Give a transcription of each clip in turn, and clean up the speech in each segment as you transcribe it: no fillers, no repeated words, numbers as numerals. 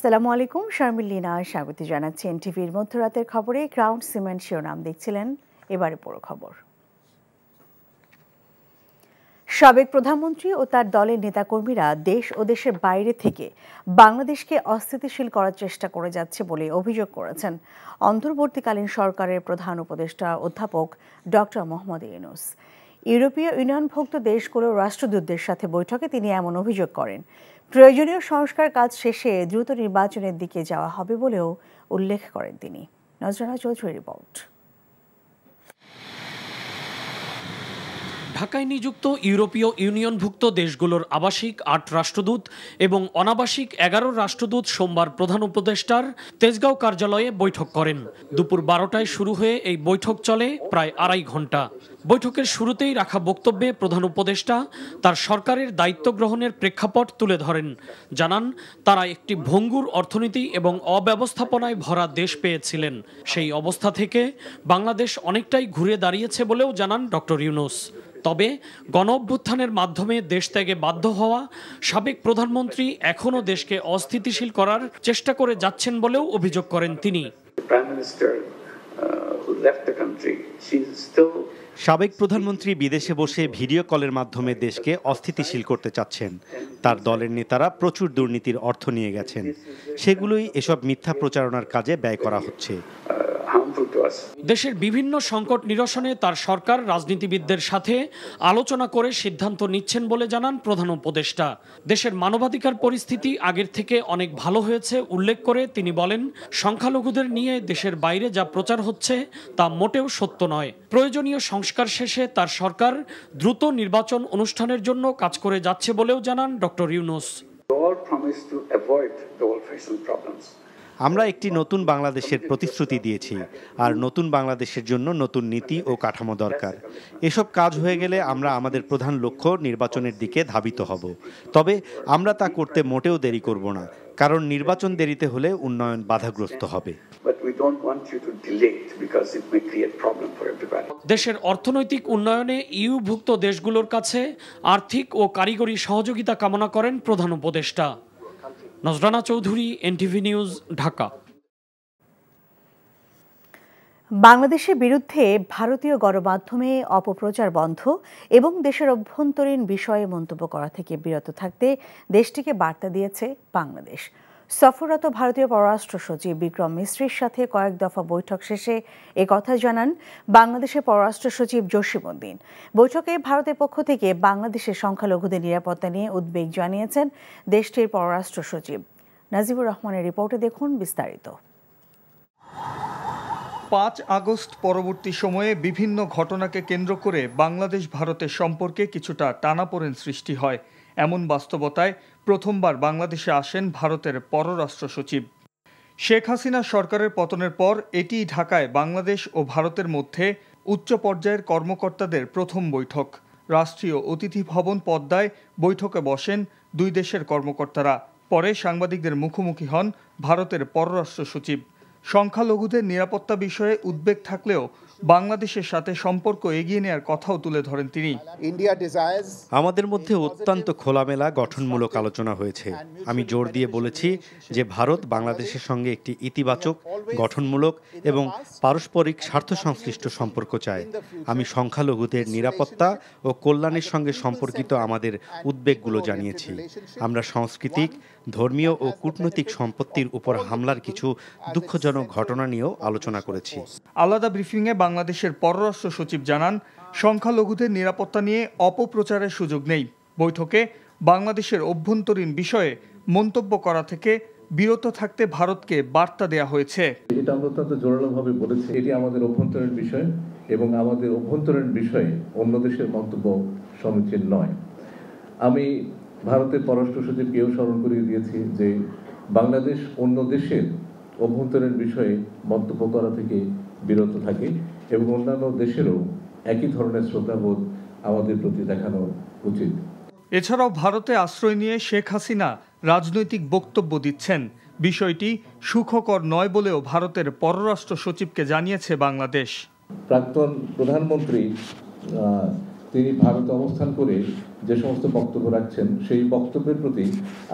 আসসালামু আলাইকুম, শারমিন লীনা স্বাগত জানাচ্ছি এনটিভির মধ্যরাতের খবরে। গ্রাউন্ড সিমেন্ট শিরোনাম দেখছিলেন, এবারে পুরো খবর। সাবেক প্রধানমন্ত্রী ও তার দলের নেতাকর্মীরা দেশ ও দেশের বাইরে থেকে বাংলাদেশকে অস্থিতিশীল করার চেষ্টা করে যাচ্ছে বলে অভিযোগ করেছেন অন্তর্বর্তীকালীন সরকারের প্রধান উপদেষ্টা অধ্যাপক ডক্টর মোহাম্মদ ইউনূস। ইউরোপীয় ইউনিয়নভুক্ত দেশগুলোর রাষ্ট্রদূতদের সাথে বৈঠকে তিনি এমন অভিযোগ করেন। প্রয়োজনীয় সংস্কার কাজ শেষে দ্রুত নির্বাচনের দিকে যাওয়া হবে বলেও উল্লেখ করেন তিনি। নজরানা চৌধুরীর রিপোর্ট। ঢাকায় নিযুক্ত ইউরোপীয় ইউনিয়নভুক্ত দেশগুলোর আবাসিক ৮ রাষ্ট্রদূত এবং অনাবাসিক ১১ রাষ্ট্রদূত সোমবার প্রধান উপদেষ্টার তেজগাঁও কার্যালয়ে বৈঠক করেন। দুপুর ১২টায় শুরু হয়ে এই বৈঠক চলে প্রায় আড়াই ঘণ্টা। বৈঠকের শুরুতেই রাখা বক্তব্যে প্রধান উপদেষ্টা তার সরকারের দায়িত্ব গ্রহণের প্রেক্ষাপট তুলে ধরেন। জানান, তারা একটি ভঙ্গুর অর্থনীতি এবং অব্যবস্থাপনায় ভরা দেশ পেয়েছিলেন। সেই অবস্থা থেকে বাংলাদেশ অনেকটাই ঘুরে দাঁড়িয়েছে বলেও জানান ডক্টর ইউনূস। তবে গণঅভ্যুত্থানের মাধ্যমে দেশ ত্যাগে বাধ্য হওয়া সাবেক প্রধানমন্ত্রী এখনও দেশকে অস্থিতিশীল করার চেষ্টা করে যাচ্ছেন বলেও অভিযোগ করেন তিনি। সাবেক প্রধানমন্ত্রী বিদেশে বসে ভিডিও কলের মাধ্যমে দেশকে অস্থিতিশীল করতে চাচ্ছেন। তার দলের নেতারা প্রচুর দুর্নীতির অর্থ নিয়ে গেছেন, সেগুলোই এসব মিথ্যা প্রচারণার কাজে ব্যয় করা হচ্ছে। দেশের বিভিন্ন সংকট নিরসনে তার সরকার রাজনীতিবিদদের সাথে আলোচনা করে সিদ্ধান্ত নিচ্ছেন বলে জানান প্রধান উপদেষ্টা। দেশের মানবাধিকার পরিস্থিতি আগের থেকে অনেক ভালো হয়েছে উল্লেখ করে তিনি বলেন, সংখ্যালঘুদের নিয়ে দেশের বাইরে যা প্রচার হচ্ছে তা মোটেও সত্য নয়। প্রয়োজনীয় সংস্কার শেষে তার সরকার দ্রুত নির্বাচন অনুষ্ঠানের জন্য কাজ করে যাচ্ছে বলেও জানান ডক্টর ইউনূস। আমরা একটি নতুন বাংলাদেশের প্রতিশ্রুতি দিয়েছি, আর নতুন বাংলাদেশের জন্য নতুন নীতি ও কাঠামো দরকার। এসব কাজ হয়ে গেলে আমরা আমাদের প্রধান লক্ষ্য নির্বাচনের দিকে ধাবিত হব। তবে আমরা তা করতে মোটেও দেরি করব না, কারণ নির্বাচন দেরিতে হলে উন্নয়ন বাধাগ্রস্ত হবে। দেশের অর্থনৈতিক উন্নয়নে ইউভুক্ত দেশগুলোর কাছে আর্থিক ও কারিগরি সহযোগিতা কামনা করেন প্রধান উপদেষ্টা। নজরানা চৌধুরী, এনটিভি নিউজ, ঢাকা। বাংলাদেশের বিরুদ্ধে ভারতীয় গণমাধ্যমে অপপ্রচার বন্ধ এবং দেশের অভ্যন্তরীণ বিষয়ে মন্তব্য করা থেকে বিরত থাকতে দেশটিকে বার্তা দিয়েছে বাংলাদেশ। সফররত ভারতীয় পররাষ্ট্র সচিব বিক্রম মিশ্রির সাথে কয়েক দফা বৈঠক শেষে একথা জানান বাংলাদেশের পররাষ্ট্র সচিব জসিম উদ্দিন। বৈঠকে ভারতের পক্ষ থেকে বাংলাদেশের সংখ্যালঘুদের নিরাপত্তা নিয়ে উদ্বেগ জানিয়েছেন দেশটির পররাষ্ট্র সচিব। নাজিবুর রহমানের রিপোর্টে দেখুন বিস্তারিত। ৫ আগস্ট পরবর্তী সময়ে বিভিন্ন ঘটনাকে কেন্দ্র করে বাংলাদেশ ভারতের সম্পর্কে কিছুটা টানাপোড়েন সৃষ্টি হয়। এমন বাস্তবতায় প্রথমবার বাংলাদেশে আসেন ভারতের পররাষ্ট্র সচিব। শেখ হাসিনা সরকারের পতনের পর এটি ঢাকায় বাংলাদেশ ও ভারতের মধ্যে উচ্চ পর্যায়ের কর্মকর্তাদের প্রথম বৈঠক। রাষ্ট্রীয় অতিথি ভবন পদ্মায় বৈঠকে বসেন দুই দেশের কর্মকর্তারা। পরে সাংবাদিকদের মুখোমুখি হন ভারতের পররাষ্ট্র সচিব। সংখ্যালঘুদের নিরাপত্তা বিষয়ে উদ্বেগ থাকলেও বাংলাদেশের সাথে সম্পর্ক এগিয়ে নেওয়ার কথাও তুলে ধরেন তিনি। আমাদের মধ্যে অত্যন্ত খোলামেলা গঠনমূলক আলোচনা হয়েছে। আমি জোর দিয়ে বলেছি যে ভারত বাংলাদেশের সঙ্গে একটি ইতিবাচক, গঠনমূলক এবং পারস্পরিক স্বার্থ সংশ্লিষ্ট সম্পর্ক চায়। আমি সংখ্যালঘুদের নিরাপত্তা ও কল্যাণের সঙ্গে সম্পর্কিত আমাদের উদ্বেগগুলো জানিয়েছি। আমরা সাংস্কৃতিক, ধর্মীয় ও কূটনৈতিক সম্পত্তির উপর হামলার কিছু দুঃখজনক ঘটনা নিয়েও আলোচনা করেছি। আলাদা ব্রিফিংয়ে বাংলাদেশের পররাষ্ট্র সচিব জানান, সংখ্যালঘুদের নিরাপত্তা নিয়ে অপপ্রচারের সুযোগ নেই। বৈঠকে বাংলাদেশের অভ্যন্তরীণ বিষয়ে মন্তব্য করা থেকে বিরত থাকতে ভারতকে বার্তা দেয়া হয়েছে। এটা আমরা অত্যন্ত জোরালোভাবে বলেছি, এটি আমাদের অভ্যন্তরীণ বিষয় এবং আমাদের অভ্যন্তরীণ বিষয়ে অন্য দেশের মন্তব্য সমীচীন নয়। আমি ভারতের পররাষ্ট্র সচিবকেও স্মরণ করিয়ে দিয়েছি যে বাংলাদেশ অন্য দেশের অভ্যন্তরীণ বিষয়ে মন্তব্য করা থেকে বিরত থাকে এবং অন্যান্য দেশেরও একই ধরনের শ্রদ্ধাবোধ আমাদের প্রতি দেখানো উচিত। এছাড়াও ভারতে আশ্রয় নিয়ে শেখ হাসিনা রাজনৈতিক বক্তব্য দিচ্ছেন। বিষয়টি সুখকর নয় বলেও ভারতের পররাষ্ট্র সচিবকে জানিয়েছে বাংলাদেশ। প্রাক্তন প্রধানমন্ত্রী তিনি ভারতে অবস্থান করে যে সমস্ত বক্তব্য রাখছেন সেই বক্তব্যের প্রতি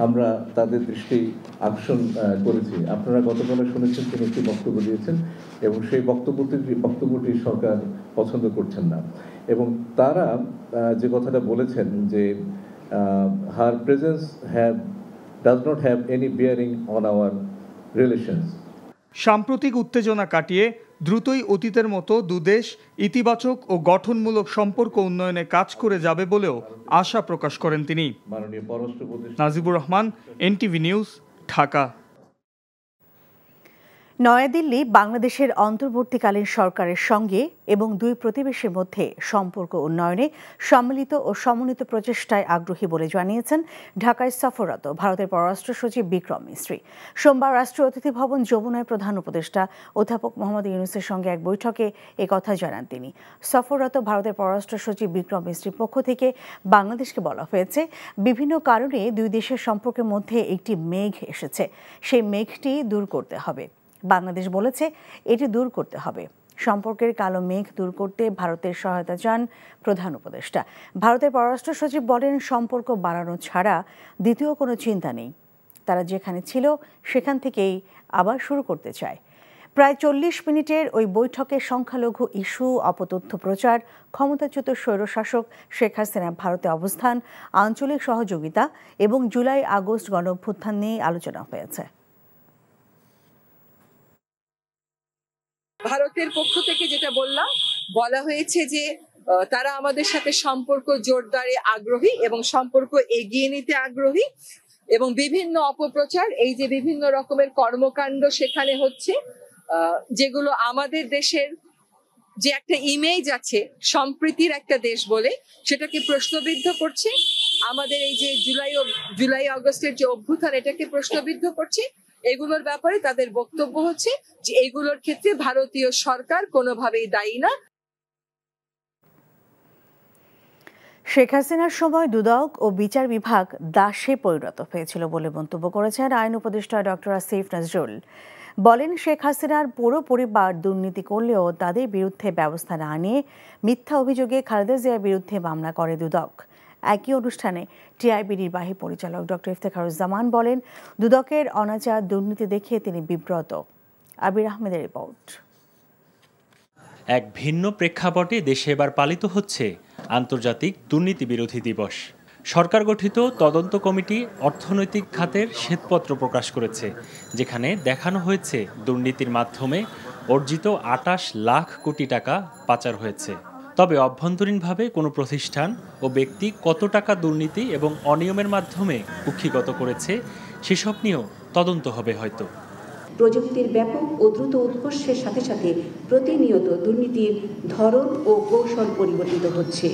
আমরা তাদের দৃষ্টি আকর্ষণ করেছি। আপনারা গতকালে শুনেছেন তিনি একটি বক্তব্য দিয়েছেন এবং সেই বক্তব্যটি সরকার পছন্দ করছেন না, এবং তারা যে কথাটা বলেছেন যে her presence does not have any bearing on our relations. সাম্প্রতিক উত্তেজনা কাটিয়ে দ্রুতই অতীতের মতো দুদেশ ইতিবাচক ও গঠনমূলক সম্পর্ক উন্নয়নে কাজ করে যাবে বলেও আশা প্রকাশ করেন তিনি। Najibur Rahman, NTV news, Dhaka. নয়াদিল্লি বাংলাদেশের অন্তর্বর্তীকালীন সরকারের সঙ্গে এবং দুই প্রতিবেশীর মধ্যে সম্পর্ক উন্নয়নে সম্মিলিত ও সমন্বিত প্রচেষ্টায় আগ্রহী বলে জানিয়েছেন ঢাকায় সফররত ভারতের পররাষ্ট্র সচিব বিক্রম মিস্ত্রি। সোমবার রাষ্ট্রীয় অতিথি ভবন যমুনায় প্রধান উপদেষ্টা অধ্যাপক মোহাম্মদ ইউনূসের সঙ্গে এক বৈঠকে একথা জানান তিনি। সফররত ভারতের পররাষ্ট্র সচিব বিক্রম মিস্ত্রির পক্ষ থেকে বাংলাদেশকে বলা হয়েছে, বিভিন্ন কারণে দুই দেশের সম্পর্কের মধ্যে একটি মেঘ এসেছে, সেই মেঘটি দূর করতে হবে। বাংলাদেশ বলেছে এটি দূর করতে হবে। সম্পর্কের কালো মেঘ দূর করতে ভারতের সহায়তা চান প্রধান উপদেষ্টা। ভারতের পররাষ্ট্র সচিব বলেন, সম্পর্ক বাড়ানো ছাড়া দ্বিতীয় কোনো চিন্তা নেই। তারা যেখানে ছিল সেখান থেকেই আবার শুরু করতে চায়। প্রায় 40 মিনিটের ওই বৈঠকে সংখ্যালঘু ইস্যু, অপতথ্য প্রচার, ক্ষমতাচ্যুত স্বৈরশাসক শেখ হাসিনার ভারতে অবস্থান, আঞ্চলিক সহযোগিতা এবং জুলাই আগস্ট গণঅভ্যুত্থান নিয়ে আলোচনা হয়েছে। ভারতের পক্ষ থেকে যেটা বলা হয়েছে যে তারা আমাদের সাথে সম্পর্ক জোরদারে আগ্রহী এবং সম্পর্ক এগিয়ে নিতে আগ্রহী, এবং বিভিন্ন অপপ্রচার, এই যে বিভিন্ন রকমের কর্মকাণ্ড সেখানে হচ্ছে, যেগুলো আমাদের দেশের যে একটা ইমেজ আছে সম্প্রীতির একটা দেশ বলে, সেটাকে প্রশ্নবিদ্ধ করছে। আমাদের এই যে জুলাই আগস্টের যে অভ্যুত্থান, এটাকে প্রশ্নবিদ্ধ করছে। এগুলোর ব্যাপারে তাদের বক্তব্য হচ্ছে যে এগুলোর ক্ষেত্রে ভারতীয় সরকার কোনোভাবেই দায়ী না। শেখ হাসিনার সময় দুদক ও বিচার বিভাগ দাসে পরিণত হয়েছিল বলে মন্তব্য করেছেন আইন উপদেষ্টা ডক্টর আসিফ নজরুল। বলেন, শেখ হাসিনার পুরো পরিবার দুর্নীতি করলেও তাদের বিরুদ্ধে ব্যবস্থা না নিয়ে মিথ্যা অভিযোগে খালেদা জিয়ার বিরুদ্ধে মামলা করে দুদক। একই অনুষ্ঠানে টিআইবি নির্বাহী পরিচালক ডক্টর ইফতেখারুজ্জামান বলেন, দুদকের অনাচার দুর্নীতি দেখে তিনি বিব্রত। আবির আহমেদের রিপোর্ট। এক ভিন্ন প্রেক্ষাপটে দেশে এবার পালিত হচ্ছে আন্তর্জাতিক দুর্নীতি বিরোধী দিবস। সরকার গঠিত তদন্ত কমিটি অর্থনৈতিক খাতের শ্বেতপত্র প্রকাশ করেছে, যেখানে দেখানো হয়েছে দুর্নীতির মাধ্যমে অর্জিত 28 লাখ কোটি টাকা পাচার হয়েছে। তবে অভ্যন্তরীণভাবে কোনো প্রতিষ্ঠান ও ব্যক্তি কত টাকা দুর্নীতি এবং অনিয়মের মাধ্যমে কুক্ষিগত করেছে সেসব নিয়েও তদন্ত হবে হয়তো। প্রযুক্তির ব্যাপক ও দ্রুত উৎকর্ষের সাথে সাথে প্রতিনিয়ত দুর্নীতির ধরন ও কৌশল পরিবর্তিত হচ্ছে।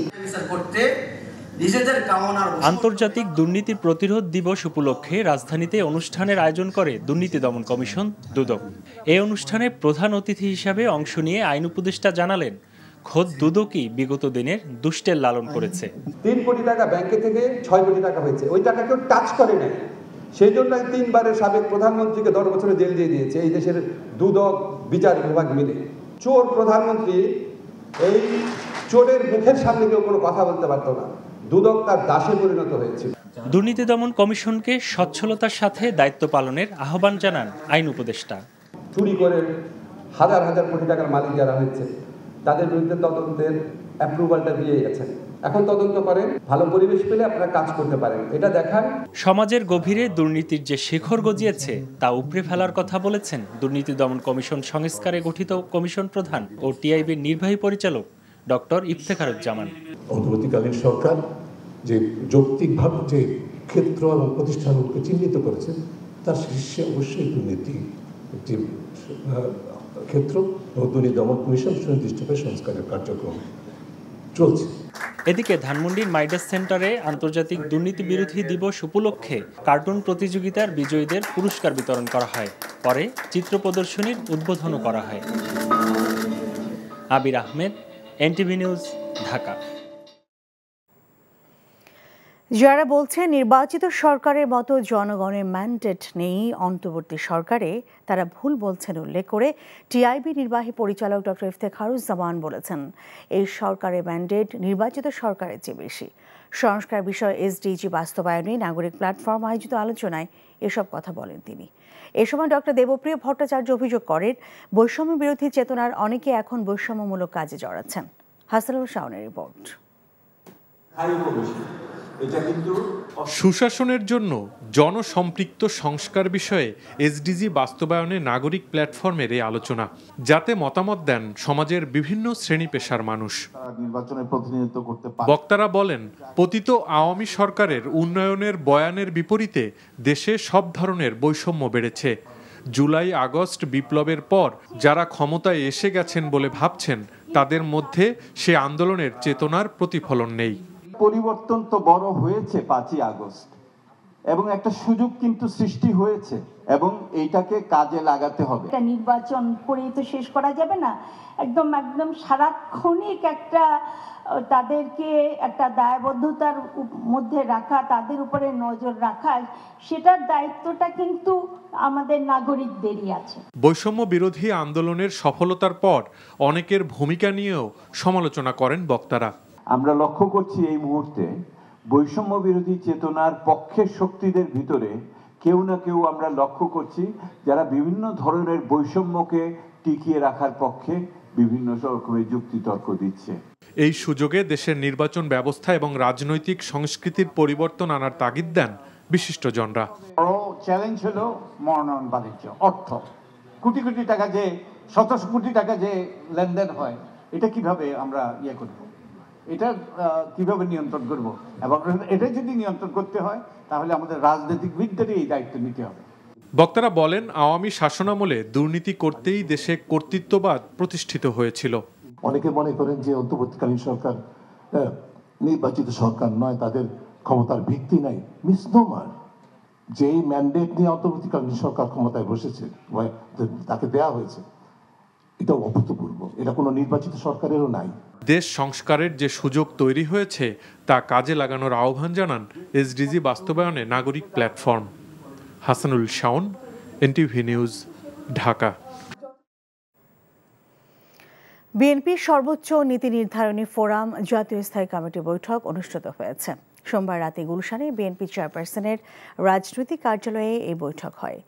আন্তর্জাতিক দুর্নীতি প্রতিরোধ দিবস উপলক্ষে রাজধানীতে অনুষ্ঠানের আয়োজন করে দুর্নীতি দমন কমিশন দুদক। এই অনুষ্ঠানে প্রধান অতিথি হিসাবে অংশ নিয়ে আইন উপদেষ্টা জানালেন, খোদ দুদকই বিগত দিনের দুষ্টের লালন করেছে। 3 কোটি টাকা ব্যাংকে থেকে 6 কোটি টাকা হয়েছে, ওই টাকা কেউ টাচ করে নাই। সেই জন্য 3 বারের সাবেক প্রধানমন্ত্রীকে 10 বছরের জেল দিয়ে দিয়েছে এই দেশের দুদক বিচার বিভাগ মিলে। চোর প্রধানমন্ত্রী, এই চোরের মুখের সামনে কেউ কোনো কথা বলতে পারতো না। দুদক তার দাসে পরিণত হয়েছে। দুর্নীতি দমন কমিশনকে সচ্ছলতার সাথে দায়িত্ব পালনের আহ্বান জানান আইন উপদেষ্টা। চুরি করে হাজার হাজার কোটি টাকার মালিক যারা হয়েছে তাদের বিরুদ্ধে তদন্তের অ্যাপ্রুভালটা দিয়ে গেছেন। এখন তদন্ত করেন, ভালো পরিবেশ পেলে আপনারা কাজ করতে পারেন, এটা দেখান। সমাজের গভীরে দুর্নীতির যে শিখর গজিয়েছে তা উপড়ে ফেলার কথা বলেছেন দুর্নীতি দমন কমিশন সংস্কারে গঠিত কমিশন প্রধান ও টিআইবির নির্বাহী পরিচালক ডক্টর ইফতেখারুজ্জামান। অন্তর্বর্তীকালীন সরকার যে যৌক্তিকভাবে যে ক্ষেত্র এবং প্রতিষ্ঠানগুলোকে চিহ্নিত করেছে তার শীর্ষে অবশ্যই দুর্নীতি একটি ক্ষেত্র ও দুর্নীতি দমন কমিশন সুনির্দিষ্টভাবে সংস্কারের কার্যক্রম চলছে। এদিকে ধানমন্ডির মাইডাস সেন্টারে আন্তর্জাতিক দুর্নীতি বিরোধী দিবস উপলক্ষে কার্টুন প্রতিযোগিতার বিজয়ীদের পুরস্কার বিতরণ করা হয়। পরে চিত্র প্রদর্শনীর উদ্বোধনও করা হয়। আবির আহমেদ, এনটিভি নিউজ, ঢাকা। যারা বলছে নির্বাচিত সরকারের মতো জনগণের ম্যান্ডেট নেই অন্তর্বর্তী সরকারে, তারা ভুল বলছেন উল্লেখ করে টিআইবি নির্বাহী পরিচালক ডক্টর ইফতেখারুজ্জামান বলেছেন, এই সরকারের ম্যান্ডেট নির্বাচিত সরকারের চেয়ে বেশি। সংস্কার বিষয়ে এসডিজি বাস্তবায়নে নাগরিক প্ল্যাটফর্ম আয়োজিত আলোচনায় এসব কথা বলেন তিনি। এ সময় ডক্টর দেবপ্রিয় ভট্টাচার্য অভিযোগ করেন, বৈষম্য বিরোধী চেতনার অনেকে এখন বৈষম্যমূলক কাজে জড়াচ্ছেন। হাসানুল শাওনের রিপোর্ট। সুশাসনের জন্য জনসম্পৃক্ত সংস্কার বিষয়ে এসডিজি বাস্তবায়নে নাগরিক প্ল্যাটফর্মের এই আলোচনা, যাতে মতামত দেন সমাজের বিভিন্ন শ্রেণী পেশার মানুষ। বক্তারা বলেন, পতিত আওয়ামী সরকারের উন্নয়নের বয়ানের বিপরীতে দেশে সব ধরনের বৈষম্য বেড়েছে। জুলাই আগস্ট বিপ্লবের পর যারা ক্ষমতায় এসে গেছেন বলে ভাবছেন, তাদের মধ্যে সে আন্দোলনের চেতনার প্রতিফলন নেই। পরিবর্তন তো বড় হয়েছে 5ই আগস্ট, এবং একটা সুযোগ কিন্তু সৃষ্টি হয়েছে এবং এইটাকে কাজে লাগাতে হবে। একটা নির্বাচন করেই তো শেষ করা যাবে না, একদম সারাক্ষণিক একটা তাদেরকে একটা দায়বদ্ধতার মধ্যে রাখা, তাদের উপরে নজর রাখা, সেটার দায়িত্বটা কিন্তু আমাদের নাগরিকদেরই আছে। বৈষম্য বিরোধী আন্দোলনের সফলতার পর অনেকের ভূমিকা নিয়েও সমালোচনা করেন বক্তারা। আমরা লক্ষ্য করছি এই মুহূর্তে বৈষম্য বিরোধী চেতনার পক্ষের শক্তিদের ভিতরে কেউ না কেউ আমরা লক্ষ্য করছি, যারা বিভিন্ন ধরনের বৈষম্যকে টিকিয়ে রাখার পক্ষে বিভিন্ন রকমের যুক্তিতর্ক দিচ্ছে। এই সুযোগে দেশের নির্বাচন ব্যবস্থা এবং রাজনৈতিক সংস্কৃতির পরিবর্তন আনার তাগিদ দেন বিশিষ্টজনরা। বড় চ্যালেঞ্জ হলো মনোনয়ন বাণিজ্য, অর্থ, কোটি কোটি টাকা যে, শত কোটি টাকা যে লেনদেন হয়, এটা কিভাবে আমরা করব, এটা কিভাবে নিয়ন্ত্রণ করব, এবং এটা যদি নিয়ন্ত্রণ করতে হয় তাহলে আমাদের রাজনীতিবিদদেরই এই দায়িত্ব নিতে হবে। বক্তারা বলেন, আওয়ামী শাসনামলে দুর্নীতি করতেই দেশে কর্তৃত্ববাদ প্রতিষ্ঠিত হয়েছিল। অনেকে মনে করেন যে অন্তর্বর্তীকালীন সরকার নির্বাচিত সরকার নয়, তাদের ক্ষমতার ভিত্তি নাই। মিসনোমার। যেই ম্যান্ডেট নিয়ে অন্তর্বর্তীকালীন সরকার ক্ষমতায় বসেছে, তাকে দেয়া হয়েছে, এটা অভূতপূর্ব। এটা কোনো নির্বাচিত সরকারেরও নাই। দেশ সংস্কারের যে সুযোগ তৈরি হয়েছে তা কাজে লাগানোর আহ্বান জানান এসডিজি বাস্তবায়নে নাগরিক platform. Hasanul Shaon, NTV news, Dhaka. বিএনপির সর্বোচ্চ নীতি নির্ধারণী ফোরাম জাতীয় স্থায়ী কমিটির বৈঠক অনুষ্ঠিত হয়েছে। সোমবার রাতে গুলশানে বিএনপি চেয়ারপারসনের রাজনৈতিক কার্যালয়ে এই বৈঠক হয়।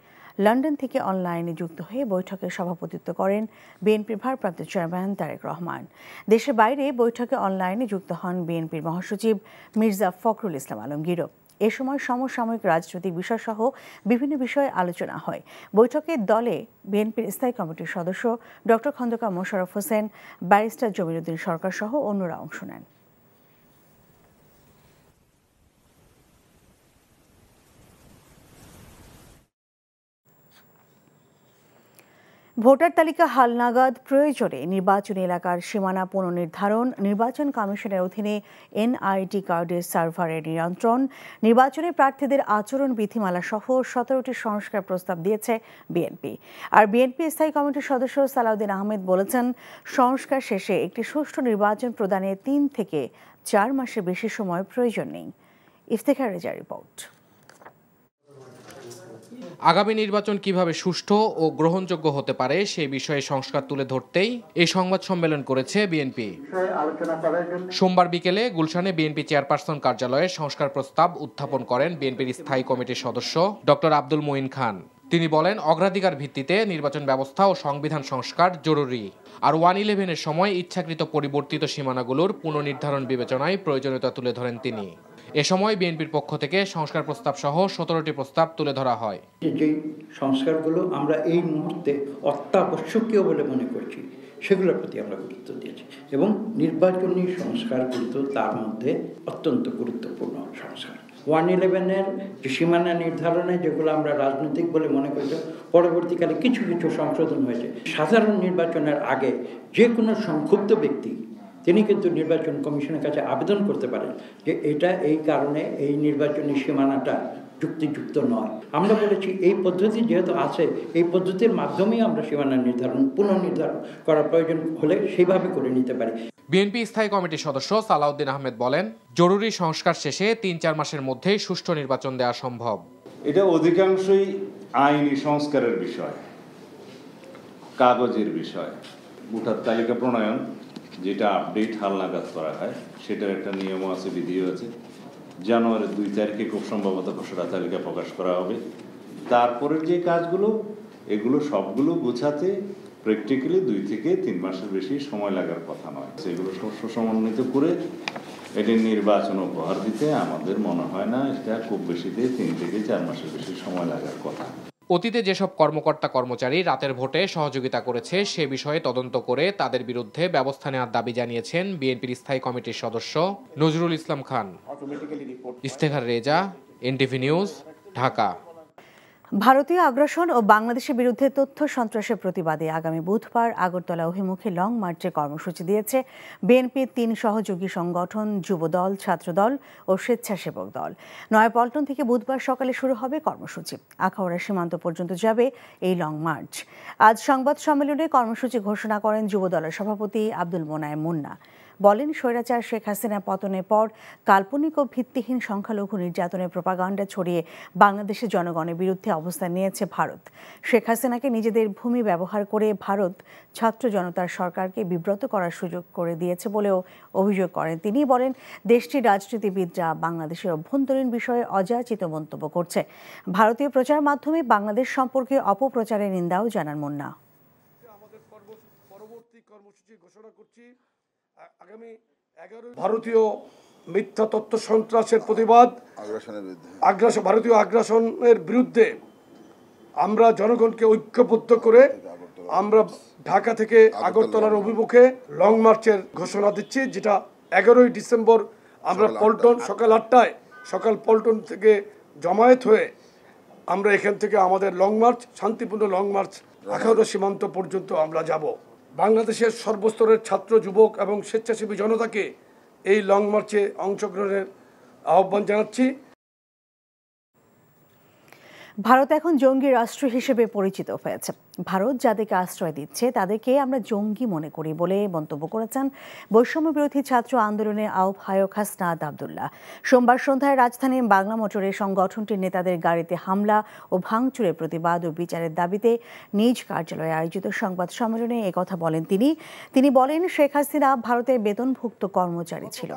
লন্ডন থেকে অনলাইনে যুক্ত হয়ে বৈঠকে সভাপতিত্ব করেন বিএনপির ভারপ্রাপ্ত চেয়ারম্যান তারেক রহমান। দেশের বাইরে বৈঠকে অনলাইনে যুক্ত হন বিএনপির মহাসচিব মির্জা ফখরুল ইসলাম আলমগীরও। এ সময় সমসাময়িক রাজনৈতিক বিষয়সহ বিভিন্ন বিষয়ে আলোচনা হয়। বৈঠকে দলে বিএনপির স্থায়ী কমিটির সদস্য ডক্টর খন্দকার মোশাররফ হোসেন, ব্যারিস্টার জমিরুদ্দিন সরকার সহ অন্যরা অংশ নেন। ভোটার তালিকা হালনাগাদ প্রয়োজনে নির্বাচনী এলাকার সীমানা পুনর্নির্ধারণ, নির্বাচন কমিশনের অধীনে এনআইডি কার্ডের সার্ভারের নিয়ন্ত্রণ, নির্বাচনে প্রার্থীদের আচরণ বিধিমালা সহ 17টি সংস্কার প্রস্তাব দিয়েছে বিএনপি। আর বিএনপি স্থায়ী কমিটির সদস্য সালাউদ্দিন আহমেদ বলেছেন, সংস্কার শেষে একটি সুষ্ঠু নির্বাচন প্রদানে 3 থেকে 4 মাসের বেশি সময় প্রয়োজন নেই। ইফতেখার রেজা রিপোর্ট। আগামী নির্বাচন কিভাবে সুষ্ঠু ও গ্রহণযোগ্য হতে পারে সেই বিষয়ে সংস্কার তুলে ধরতেই এই সংবাদ সম্মেলন করেছে বিএনপি। সোমবার বিকেলে গুলশানে বিএনপি চেয়ারপারসন কার্যালয়ে সংস্কার প্রস্তাব উত্থাপন করেন বিএনপির স্থায়ী কমিটির সদস্য ডক্টর আব্দুল মঈন খান। তিনি বলেন, অগ্রাধিকার ভিত্তিতে নির্বাচন ব্যবস্থা ও সংবিধান সংস্কার জরুরি। আর 111-এর সময় ইচ্ছাকৃত পরিবর্তিত সীমানাগুলোর পুনর্নির্ধারণ বিবেচনায় প্রয়োজনীয়তা তুলে ধরেন তিনি। এ সময় বিএনপির পক্ষ থেকে সংস্কার প্রস্তাব সহ 17টি প্রস্তাব তুলে ধরা হয়। যে সংস্কারগুলো আমরা এই মুহূর্তে অত্যাবশ্যকীয় বলে মনে করছি, সেগুলোর প্রতি আমরা গুরুত্ব দিয়েছি, এবং নির্বাচনী সংস্কার কিন্তু তার মধ্যে অত্যন্ত গুরুত্বপূর্ণ সংস্কার। 111-এর যে সীমানা নির্ধারণে যেগুলো আমরা রাজনৈতিক বলে মনে করছি, পরবর্তীকালে কিছু কিছু সংশোধন হয়েছে। সাধারণ নির্বাচনের আগে যে কোনো সংক্ষুব্ধ ব্যক্তি তিনি কিন্তু নির্বাচন কমিশনের কাছে আবেদন করতে পারেন যে এটা এই কারণে এই নির্বাচনী সীমানাটা যুক্তিযুক্ত নয়। আমরা বলেছি এই পদ্ধতি যেহেতু আছে, এই পদ্ধতির মাধ্যমেই আমরা সীমানা নির্ধারণ পুনর্নির্ধারণ করার প্রয়োজন হলে সেইভাবে করে নিতে পারি। বিএনপি স্থায়ী কমিটির সদস্য সালাউদ্দিন আহমেদ বলেন, জরুরি সংস্কার শেষে ৩-৪ মাসের মধ্যেই সুষ্ঠু নির্বাচন দেওয়া সম্ভব। এটা অধিকাংশই আইনি সংস্কারের বিষয়, কাগজের বিষয়। ভোটার তালিকা প্রণয়ন যেটা আপডেট হালনাগাদ করা হয় সেটার একটা নিয়ম আছে, বিধিও আছে। জানুয়ারির 2 তারিখে খুব সম্ভবত খসড়া তালিকা প্রকাশ করা হবে। তারপরের যে কাজগুলো, এগুলো সবগুলো গোছাতে প্র্যাকটিক্যালি 2 থেকে 3 মাসের বেশি সময় লাগার কথা নয়। সেগুলো সমন্বিত করে এটি নির্বাচন উপহার দিতে আমাদের মনে হয় না এটা খুব বেশিতে 3 থেকে 4 মাসের বেশি সময় লাগার কথা। অতীতে যেসব কর্মকর্তা কর্মচারী রাতের ভোটে সহযোগিতা করেছে সে বিষয়ে তদন্ত করে তাদের বিরুদ্ধে ব্যবস্থা নেওয়ার দাবি জানিয়েছেন বিএনপির স্থায়ী কমিটির সদস্য নজরুল ইসলাম খান। Iftekhar Reza, NTV news, Dhaka. ভারতীয় আগ্রাসন ও বাংলাদেশের বিরুদ্ধে তথ্য সন্ত্রাসের প্রতিবাদে আগামী বুধবার আগরতলা অভিমুখে লং মার্চের কর্মসূচি দিয়েছে বিএনপির 3 সহযোগী সংগঠন যুবদল, ছাত্রদল ও স্বেচ্ছাসেবক দল। নয়াপল্টন থেকে বুধবার সকালে শুরু হবে কর্মসূচি। আখাউড়া সীমান্ত পর্যন্ত যাবে এই লং মার্চ। আজ সংবাদ সম্মেলনে কর্মসূচি ঘোষণা করেন যুবদলের সভাপতি আব্দুল মোনায়েম মুন্না। বলেন, স্বৈরাচার শেখ হাসিনা পতনের পর কাল্পনিক ও ভিত্তিহীন সংখ্যালঘু নির্যাতনের প্রোপাগান্ডা ছড়িয়ে বাংলাদেশের জনগণের বিরুদ্ধে অবস্থান নিয়েছে ভারত। শেখ হাসিনাকে নিজেদের ভূমি ব্যবহার করে ভারত ছাত্র জনতার সরকারকে বিব্রত করার সুযোগ করে দিয়েছে বলেও অভিযোগ করেন তিনি। বলেন, দেশটির রাজনীতিবিদরা বাংলাদেশের অভ্যন্তরীণ বিষয়ে অযাচিত মন্তব্য করছে। ভারতীয় প্রচার মাধ্যমে বাংলাদেশ সম্পর্কে অপপ্রচারের নিন্দাও জানান মুন্না। আমাদের পরবর্তী কর্মসূচি ঘোষণা করছি। আগামী 11 ভারতীয় মিথ্যা তথ্য সন্ত্রাসের প্রতিবাদ, ভারতীয় আগ্রাসনের বিরুদ্ধে আমরা জনগণকে ঐক্যবদ্ধ করে আমরা ঢাকা থেকে আগরতলার অভিমুখে লং মার্চের ঘোষণা দিচ্ছি, যেটা 11ই ডিসেম্বর আমরা পল্টন সকাল 8টায় পল্টন থেকে জমায়েত হয়ে আমরা এখান থেকে আমাদের লং মার্চ, শান্তিপূর্ণ লং মার্চ আখাউড়া সীমান্ত পর্যন্ত আমরা যাব। বাংলাদেশের সর্বস্তরের ছাত্র, যুবক এবং স্বেচ্ছাসেবী জনতাকে এই লং মার্চে অংশগ্রহণের আহ্বান জানাচ্ছি। ভারত এখন জঙ্গি রাষ্ট্র হিসেবে পরিচিত হয়েছে। ভারত যাদেরকে আশ্রয় দিচ্ছে তাদেরকে আমরা জঙ্গি মনে করি বলে মন্তব্য করেছেন বৈষম্য বিরোধী ছাত্র আন্দোলনের আহ্বায়ক হাসনাত আব্দুল্লাহ। সোমবার সন্ধ্যায় রাজধানীর বাংলা মোটরে সংগঠনটির নেতাদের গাড়িতে হামলা ও ভাঙচুরের প্রতিবাদ ও বিচারের দাবিতে নিজ কার্যালয়ে আয়োজিত সংবাদ সম্মেলনে একথা বলেন তিনি বলেন, শেখ হাসিনা ভারতের বেতনভুক্ত কর্মচারী ছিল।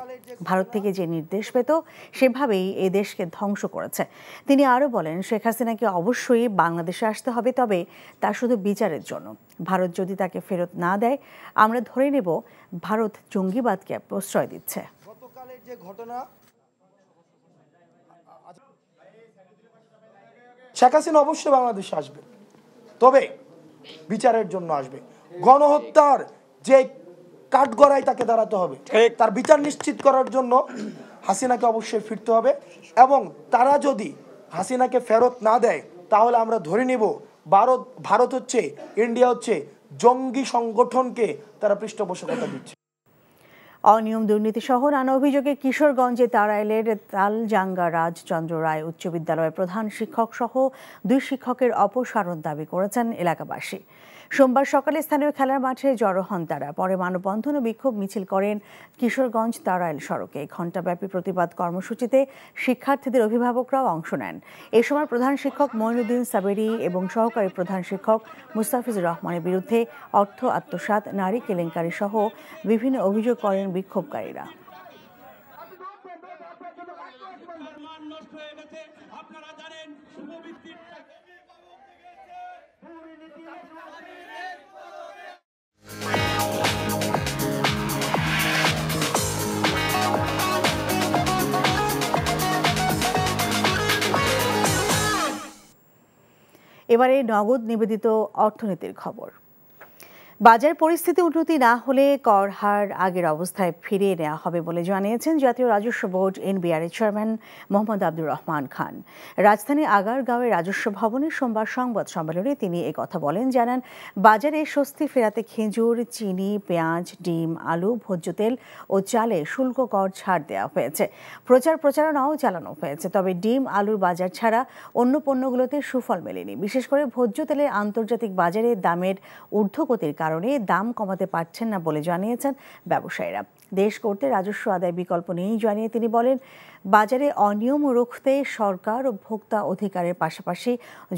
ভারত থেকে যে নির্দেশ পেত সেভাবেই এ দেশকে ধ্বংস করেছে। তিনি আরও বলেন, শেখ হাসিনাকে অবশ্যই বাংলাদেশে আসতে হবে, তবে তা শুধু বিচারের জন্য। ভারত যদি তাকে ফেরত না দেয় আমরা ধরে নেব ভারত জঙ্গিবাদকে প্রশ্রয় দিচ্ছে। গতকালের যে ঘটনা, শেখ হাসিনা অবশ্যই বাংলাদেশে আসবে, তবে বিচারের জন্য আসবে। গণহত্যার যে কাঠগড়ায় তাকে দাঁড়াতে হবে, তার বিচার নিশ্চিত করার জন্য হাসিনাকে অবশ্যই ফিরতে হবে। এবং তারা যদি হাসিনাকে ফেরত না দেয় তাহলে আমরা ধরে নিব ভারত হচ্ছে, ইন্ডিয়া হচ্ছে জঙ্গি সংগঠনকে তারা পৃষ্ঠপোষকতা দিচ্ছে। অনিয়ম, দুর্নীতি সহ নানা অভিযোগে কিশোরগঞ্জে তারাইলের তালজাঙ্গা রাজচন্দ্র রায় উচ্চ বিদ্যালয়ের প্রধান শিক্ষক সহ 2 শিক্ষকের অপসারণ দাবি করেছেন এলাকাবাসী। সোমবার সকালে স্থানীয় খেলার মাঠে জড়ো হন তারা। পরে মানববন্ধন ও বিক্ষোভ মিছিল করেন কিশোরগঞ্জ তারাইল সড়কে। ঘণ্টাব্যাপী প্রতিবাদ কর্মসূচিতে শিক্ষার্থীদের অভিভাবকরাও অংশ নেন। এ সময় প্রধান শিক্ষক মঈনুদ্দিন সাবেরি এবং সহকারী প্রধান শিক্ষক মুস্তাফিজুর রহমানের বিরুদ্ধে অর্থ আত্মসাৎ, নারী কেলেঙ্কারি সহ বিভিন্ন অভিযোগ করেন বিক্ষোভকারীরা। এবারে নগদ নিবেদিত অর্থনীতির খবর। বাজার পরিস্থিতি উন্নতি না হলে কর হার আগের অবস্থায় ফিরিয়ে নেওয়া হবে বলে জানিয়েছেন জাতীয় রাজস্ব board NBR chairman Mohammad Abdur Rahman Khan. রাজধানী আগারগাঁওয়ের রাজস্ব ভবনে সোমবার সংবাদ সম্মেলনে তিনি একথা বলেন। জানান, বাজারে স্বস্তি ফেরাতে খেজুর, চিনি, পেঁয়াজ, ডিম, আলু, ভোজ্য তেল ও চালে শুল্ক কর ছাড় দেওয়া হয়েছে। প্রচারণাও চালানো হয়েছে, তবে ডিম, আলুর বাজার ছাড়া অন্য পণ্যগুলোতে সুফল মেলেনি। বিশেষ করে ভোজ্য তেলের আন্তর্জাতিক বাজারে দামের ঊর্ধ্বগতির কারণে দাম কমাতে পারছেন না বলে জানিয়েছেন ব্যবসায়ীরা। দেশ করতে রাজস্ব আদায় বিকল্প নেই জানিয়ে তিনি বলেন, বাজারে অনিয়ম রুখতে সরকার ও ভোক্তা অধিকারের পাশাপাশি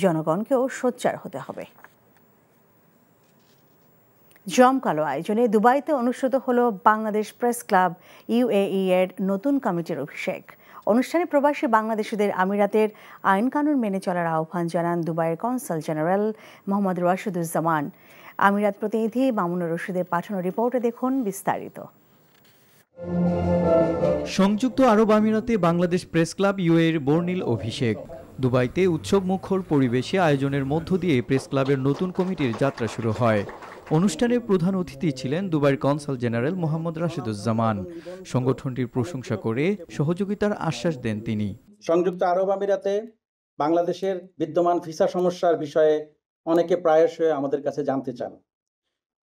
জনগণকেও সোচ্চার হতে হবে। জমকালো আয়োজনে দুবাইতে অনুষ্ঠিত হলো বাংলাদেশ প্রেস ক্লাব UAE এর নতুন কমিটির অভিষেক। অনুষ্ঠানে প্রবাসী বাংলাদেশিদের আমিরাতের আইন কানুন মেনে চলার আহ্বান জানান দুবাইয়ের কনসাল জেনারেল মোহাম্মদ রাশিদুজ্জামান। আমিরাত প্রতিনিধি মামুনুর রশিদের পাঠানো রিপোর্টে দেখুন বিস্তারিত। সংযুক্ত আরব আমিরাতে বাংলাদেশ প্রেস ক্লাব UAE-র বর্ণিল অভিষেক। দুবাইতে উৎসব মুখর পরিবেশে আয়োজনের মধ্য দিয়ে প্রেস ক্লাবের নতুন কমিটির যাত্রা শুরু হয়। অনুষ্ঠানে প্রধান অতিথি ছিলেন দুবাইয়ের কনসাল জেনারেল মোহাম্মদ রাশিদুজ্জামান। সংগঠনটির প্রশংসা করে সহযোগিতার আশ্বাস দেন তিনি। সংযুক্ত আরব আমিরাতে বাংলাদেশের বিদ্যমান ভিসা সমস্যার বিষয়ে অনেকে প্রায়শই আমাদের কাছে জানতে চান।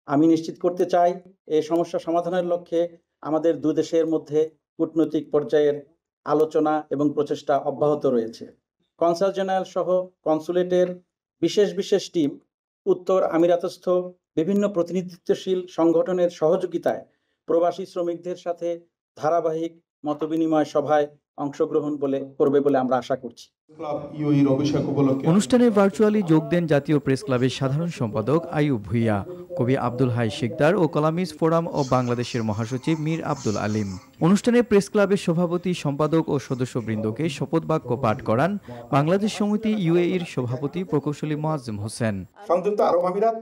আমি নিশ্চিত করতে চাই এই সমস্যা সমাধানের লক্ষ্যে আমাদের দুই দেশের মধ্যে কূটনৈতিক পর্যায়ের আলোচনা এবং প্রচেষ্টা অব্যাহত রয়েছে। কনসাল জেনারেল সহ কনসুলেটের বিশেষ টিম উত্তর আমিরাতস্থ বিভিন্ন প্রতিনিধিত্বশীল সংগঠনের সহযোগিতায় প্রবাসী শ্রমিকদের সাথে ধারাবাহিক মতবিনিময় সভায় অংশগ্রহণ করবে বলে আমরা আশা করছি। অনুষ্ঠানে ভার্চুয়ালি যোগ দেন জাতীয় প্রেস ক্লাবের সাধারণ সম্পাদক আইয়ুব ভুইয়া, কবি আব্দুল হাই শিকদার ও কলামিস্ট ফোরাম ও বাংলাদেশের মহাসচিব মীর আব্দুল আলিম। অনুষ্ঠানে প্রেস ক্লাবের সভাপতি, সম্পাদক ও সদস্যবৃন্দকে শপথ বাক্য পাঠ করান বাংলাদেশ সমিতি UAE-র সভাপতি প্রকৌশলী মোয়াজ্জেম হোসেন। সংযুক্ত আরব আমিরাত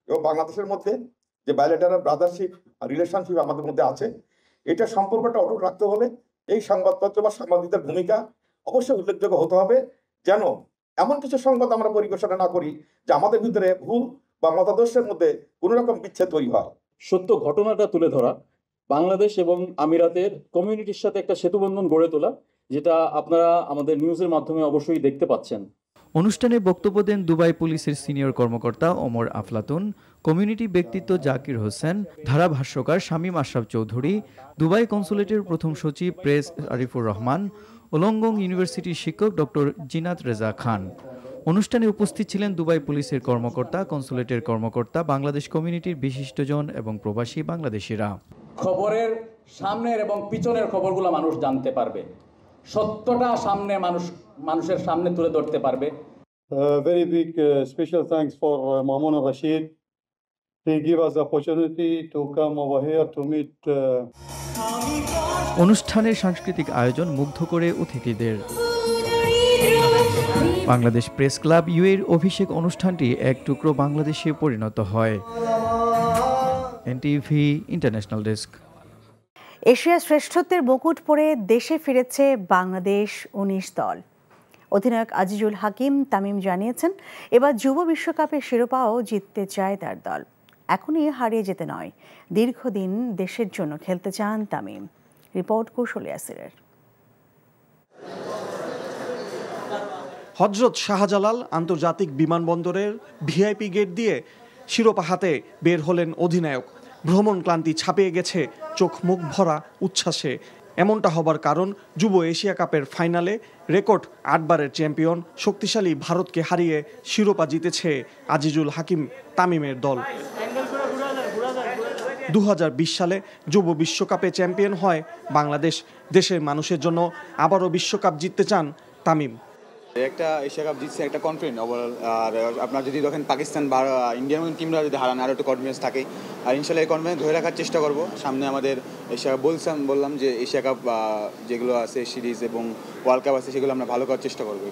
এবং বাংলাদেশের মধ্যে যে বায়োলেটারাল ব্রাদারশিপ রিলেশনশিপ আমাদের মধ্যে আছে, এটা সম্পর্কটা অটুট রাখতে হলে এই সংবাদপত্র বা সাংবাদিকদের ভূমিকা অবশ্যই উল্লেখযোগ্য হতে হবে, যেন এমন কিছু সংবাদ আমরা পরিবেশনা না করি যে আমাদের ভিতরে ভুল বা মতাদর্শের মধ্যে কোনো রকম বিচ্ছেদ তৈরি হয়। সত্য ঘটনাটা তুলে ধরা, বাংলাদেশ এবং আমিরাতের কমিউনিটির সাথে একটা সেতুবন্ধন গড়ে তোলা, যেটা আপনারা আমাদের নিউজের মাধ্যমে অবশ্যই দেখতে পাচ্ছেন। অনুষ্ঠানে বক্তব্য দেন দুবাই পুলিশের সিনিয়র কর্মকর্তা ওমর আফলাতুন, কমিউনিটি ব্যক্তিত্ব জাকির হোসেন, ধারাভাষ্যকার শামীম আশরাফ চৌধুরী, দুবাই কনসুলেটের প্রথম সচিব প্রেস আরিফুর রহমান, ওলংগং ইউনিভার্সিটির শিক্ষক ডক্টর জিনাত রেজা খান। অনুষ্ঠানে উপস্থিত ছিলেন দুবাই পুলিশের কর্মকর্তা, কনসুলেটের কর্মকর্তা, বাংলাদেশ কমিউনিটির বিশিষ্টজন এবং প্রবাসী বাংলাদেশিরা। খবরের সামনের এবং পিছনের খবরগুলো মানুষ জানতে পারবে, সত্যটা মানুষের সামনে তুলে ধরতে পারবে। Very big special thanks for Mamun Rashid. He gave us the opportunity to come over here to meet. অনুষ্ঠানের সাংস্কৃতিক আয়োজন মুগ্ধ করে অতিথিদের। বাংলাদেশ প্রেস ক্লাব UAE-র অভিষেক অনুষ্ঠানটি এক টুকরো বাংলাদেশে পরিণত হয়। NTV international desk. এশিয়া শ্রেষ্ঠত্বের মুকুট পরে দেশে ফিরেছে বাংলাদেশ 19 দল। অধিনায়ক আজিজুল হাকিম তামিম জানিয়েছেন, এবার যুব বিশ্বকাপের শিরোপাও জিততে চায় তার দল। এখনই হারিয়ে যেতে নয়, দীর্ঘদিন দেশের জন্য খেলতে চান তামিম। রিপোর্ট কৌশল ইয়াসিরের। হযরত শাহজালাল আন্তর্জাতিক বিমানবন্দরের VIP গেট দিয়ে শিরোপা হাতে বের হলেন অধিনায়ক। ভ্রমণ ক্লান্তি ছাপিয়ে গেছে চোখ মুখ ভরা উচ্ছ্বাসে। এমনটা হবার কারণ যুব এশিয়া কাপের ফাইনালে রেকর্ড 8 বারের চ্যাম্পিয়ন শক্তিশালী ভারতকে হারিয়ে শিরোপা জিতেছে আজিজুল হাকিম তামিমের দল। 2020 সালে যুব বিশ্বকাপে চ্যাম্পিয়ন হয় বাংলাদেশ। দেশের মানুষের জন্য আবারও বিশ্বকাপ জিততে চান তামিম। একটা এশিয়া কাপ জিতছে, একটা কনফিডেন্ট ওভারঅল। আর আপনার যদি দেখেন পাকিস্তান বা ইন্ডিয়ান টিমরা যদি হারান, আরও একটু কনফিডেন্স থাকে। আর ইনশাল্লাহ এই কনফিডেন্স ধরে রাখার চেষ্টা করব। সামনে আমাদের এশিয়া কাপ বললাম যে এশিয়া কাপ যেগুলো আছে সিরিজ এবং ওয়ার্ল্ড কাপ আছে, সেগুলো আমরা ভালো করার চেষ্টা করবো।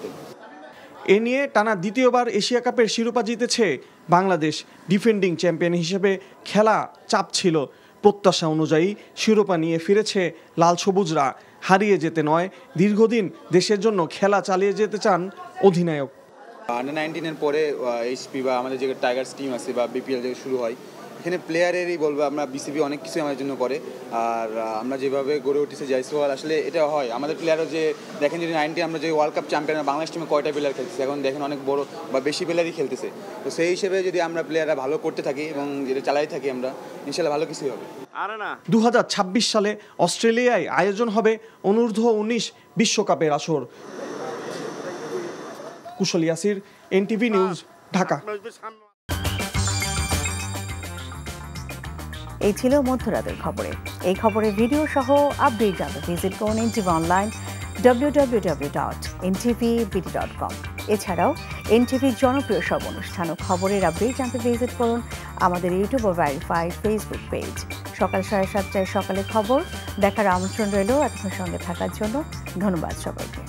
এ নিয়ে টানা দ্বিতীয়বার এশিয়া কাপের শিরোপা জিতেছে বাংলাদেশ। ডিফেন্ডিং চ্যাম্পিয়ন হিসেবে খেলা চাপ ছিল, প্রত্যাশা অনুযায়ী শিরোপা নিয়ে ফিরেছে লাল সবুজরা। হারিয়ে যেতে নয়, দীর্ঘদিন দেশের জন্য খেলা চালিয়ে যেতে চান অধিনায়ক। আন্ডার-19 পরে HP বা আমাদের যে টাইগার্স টিম আছে বা BPL যে শুরু হয়, এখানে প্লেয়ারেরই বলবো আমরা, BCB অনেক কিছু আমাদের জন্য করে। আর আমরা যেভাবে গড়ে উঠেছি জয়সওয়াল, আসলে এটা হয় আমাদের প্লেয়ারও যে দেখেন যদি 19 আমরা যে ওয়ার্ল্ড কাপ চ্যাম্পিয়ন, বাংলাদেশ টিমে কয়টা প্লেয়ার খেলতেছে, এখন দেখেন অনেক বড় বা বেশি প্লেয়ারই খেলতেছে। তো সেই হিসেবে যদি আমরা প্লেয়াররা ভালো করতে থাকি এবং যেটা চালাই থাকি, আমরা ইনশাল্লাহ ভালো কিছুই হবে। 2026 সালে অস্ট্রেলিয়ায় আয়োজন হবে অনূর্ধ্ব 19 বিশ্বকাপের আসর। কুশল ইয়াসির, NTV নিউজ, ঢাকা। এই ছিল মধ্যরাতের খবরে। এই খবরের ভিডিও সহ আপডেট জানতে ভিজিট করুন NTV অনলাইন www.ntvbd.com। এছাড়াও NTV জনপ্রিয় সব অনুষ্ঠান ও খবরের আপডেট জানতে ভিজিট করুন আমাদের ইউটিউব ও ভেরিফাইড ফেসবুক পেজ। সকাল 7:30 সকালে খবর দেখার আমন্ত্রণ রইল। এতক্ষণ সঙ্গে থাকার জন্য ধন্যবাদ সবাইকে।